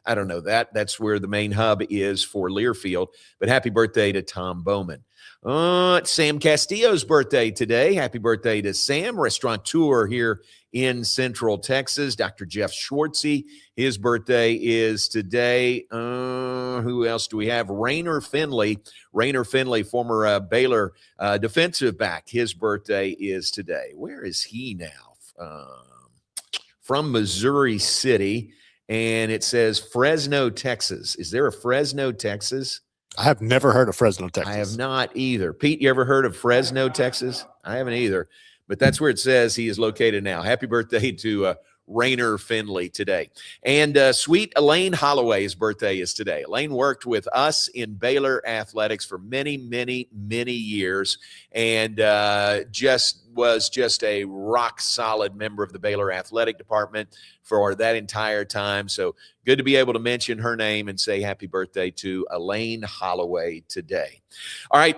[SPEAKER 1] I don't know that. That's where the main hub is for Learfield. But happy birthday to Tom Bowman. It's Sam Castillo's birthday today. Happy birthday to Sam, restaurateur here in Central Texas. Dr. Jeff Schwartzy, his birthday is today. Who else do we have? Rainer Finley. Rainer Finley, former Baylor defensive back. His birthday is today. Where is he now? From Missouri City. And it says Fresno, Texas. Is there a Fresno, Texas?
[SPEAKER 5] I have never heard of Fresno, Texas.
[SPEAKER 1] I have not either. Pete, you ever heard of Fresno, Texas? I haven't either. But that's where it says he is located now. Happy birthday to Rainer Finley today. And sweet Elaine Holloway's birthday is today. Elaine worked with us in Baylor athletics for many, many, many years, and was just a rock solid member of the Baylor athletic department for that entire time. So good to be able to mention her name and say happy birthday to Elaine Holloway today. All right.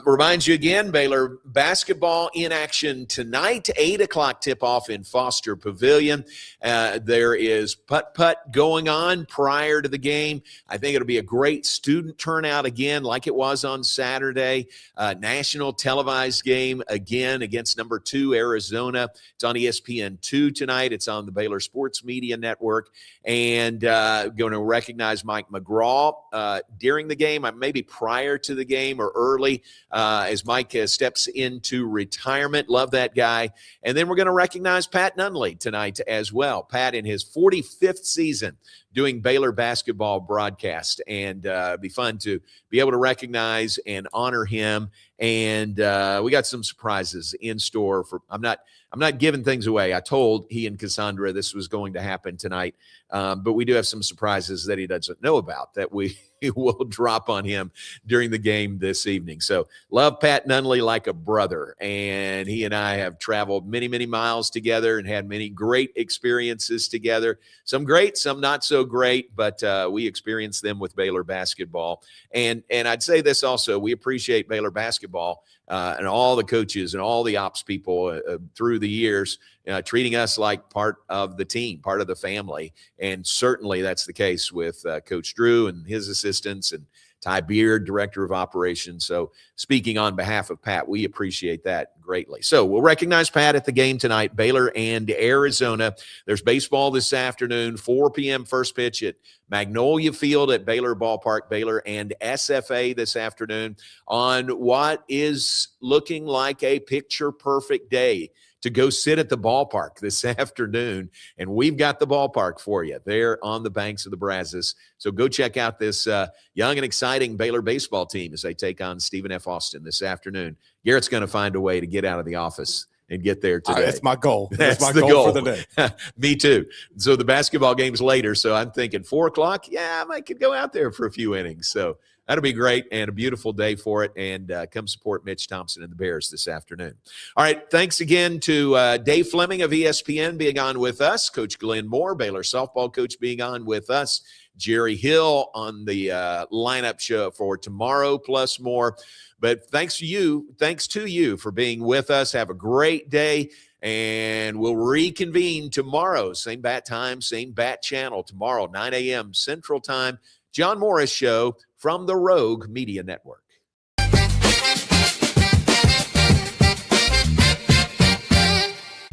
[SPEAKER 1] Reminds you again, Baylor basketball in action tonight, 8 o'clock tip-off in Foster Pavilion. There is putt-putt going on prior to the game. I think it'll be a great student turnout again, like it was on Saturday. National televised game again against number 2 Arizona. It's on ESPN 2 tonight. It's on the Baylor Sports Media Network. And going to recognize Mike McGraw during the game, maybe prior to the game or early, as Mike steps into retirement. Love that guy. And then we're going to recognize Pat Nunley tonight as well. Pat in his 45th season doing Baylor basketball broadcast, and be fun to be able to recognize and honor him. And we got some surprises in store for. I'm not giving things away. I told he and Cassandra this was going to happen tonight, but we do have some surprises that he doesn't know about that we will drop on him during the game this evening. So love Pat Nunley like a brother, and he and I have traveled many, many miles together and had many great experiences together. Some great, some not so great, but we experienced them with Baylor basketball. And I'd say this also, we appreciate Baylor basketball and all the coaches and all the ops people through the years treating us like part of the team, part of the family. And certainly that's the case with Coach Drew and his assistants and Ty Beard, Director of Operations. So speaking on behalf of Pat, we appreciate that greatly. So we'll recognize Pat at the game tonight, Baylor and Arizona. There's baseball this afternoon, 4 p.m. first pitch at Magnolia Field at Baylor Ballpark. Baylor and SFA this afternoon on what is looking like a picture-perfect day to go sit at the ballpark this afternoon. And we've got the ballpark for you there on the banks of the Brazos. So go check out this young and exciting Baylor baseball team as they take on Stephen F. Austin this afternoon. Garrett's going to find a way to get out of the office and get there today.
[SPEAKER 5] That's my goal.
[SPEAKER 1] That's
[SPEAKER 5] my
[SPEAKER 1] the
[SPEAKER 5] goal for the day.
[SPEAKER 1] Me too. So the basketball game's later. So I'm thinking 4 o'clock. Yeah, I might could go out there for a few innings. So that'll be great and a beautiful day for it. And come support Mitch Thompson and the Bears this afternoon. All right. Thanks again to Dave Flemming of ESPN being on with us. Coach Glenn Moore, Baylor softball coach, being on with us. Jerry Hill on the lineup show for tomorrow plus more. But thanks to you for being with us. Have a great day. And we'll reconvene tomorrow. Same bat time, same bat channel tomorrow, 9 a.m. Central Time. John Morris Show from the Rogue Media Network.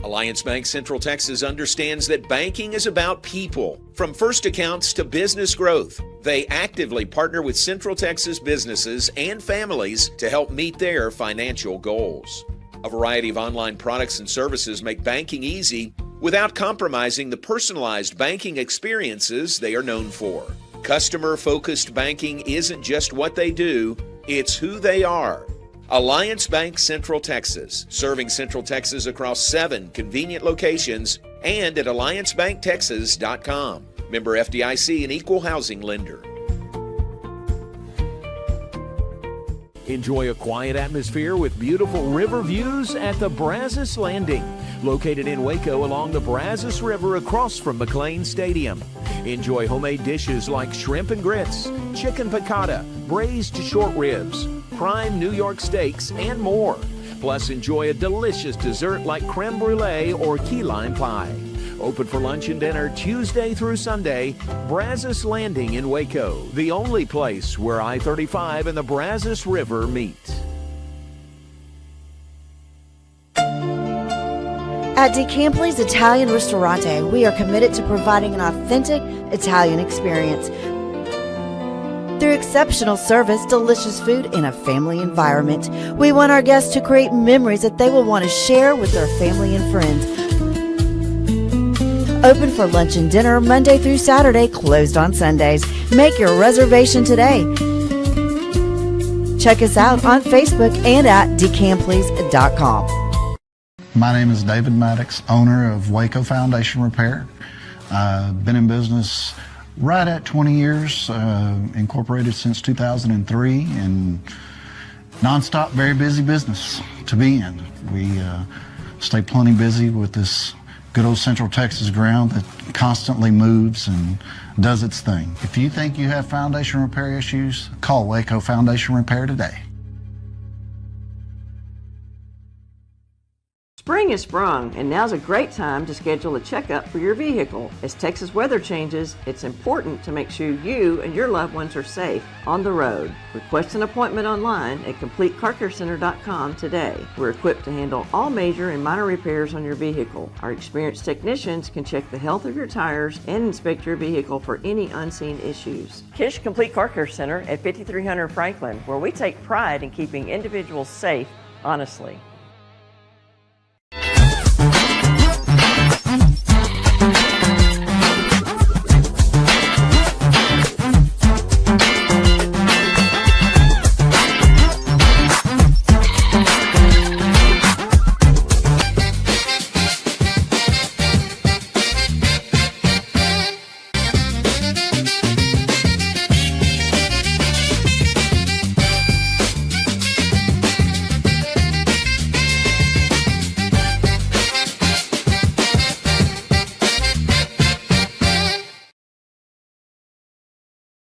[SPEAKER 1] Alliance Bank Central Texas understands that banking is about people. From first accounts to business growth, they actively partner with Central Texas businesses and families to help meet their financial goals. A variety of online products and services make banking easy without compromising the personalized banking experiences they are known for. Customer-focused banking isn't just what they do, it's who they are. Alliance Bank Central Texas, serving Central Texas across 7 convenient locations and at alliancebanktexas.com. Member FDIC, an equal housing lender.
[SPEAKER 15] Enjoy a quiet atmosphere with beautiful river views at the Brazos Landing, located in Waco along the Brazos River across from McLean Stadium. Enjoy homemade dishes like shrimp and grits, chicken piccata, braised short ribs, prime New York steaks, and more. Plus, enjoy a delicious dessert like creme brulee or key lime pie. Open for lunch and dinner Tuesday through Sunday. Brazos Landing in Waco, the only place where I-35 and the Brazos River meet.
[SPEAKER 3] At DeCampli's Italian Ristorante, we are committed to providing an authentic Italian experience. Through exceptional service, delicious food, and a family environment, we want our guests to create memories that they will want to share with their family and friends. Open for lunch and dinner Monday through Saturday, closed on Sundays. Make your reservation today. Check us out on Facebook and at decampleys.com.
[SPEAKER 6] My name is David Maddox, owner of Waco Foundation Repair. Been in business right at 20 years, incorporated since 2003, and nonstop, very busy business to be in. We stay plenty busy with this good old Central Texas ground that constantly moves and does its thing. If you think you have foundation repair issues, call Waco Foundation Repair today.
[SPEAKER 4] Spring has sprung, and now's a great time to schedule a checkup for your vehicle. As Texas weather changes, it's important to make sure you and your loved ones are safe on the road. Request an appointment online at CompleteCarCareCenter.com today. We're equipped to handle all major and minor repairs on your vehicle. Our experienced technicians can check the health of your tires and inspect your vehicle for any unseen issues. Kish Complete Car Care Center at 5300 Franklin, where we take pride in keeping individuals safe honestly.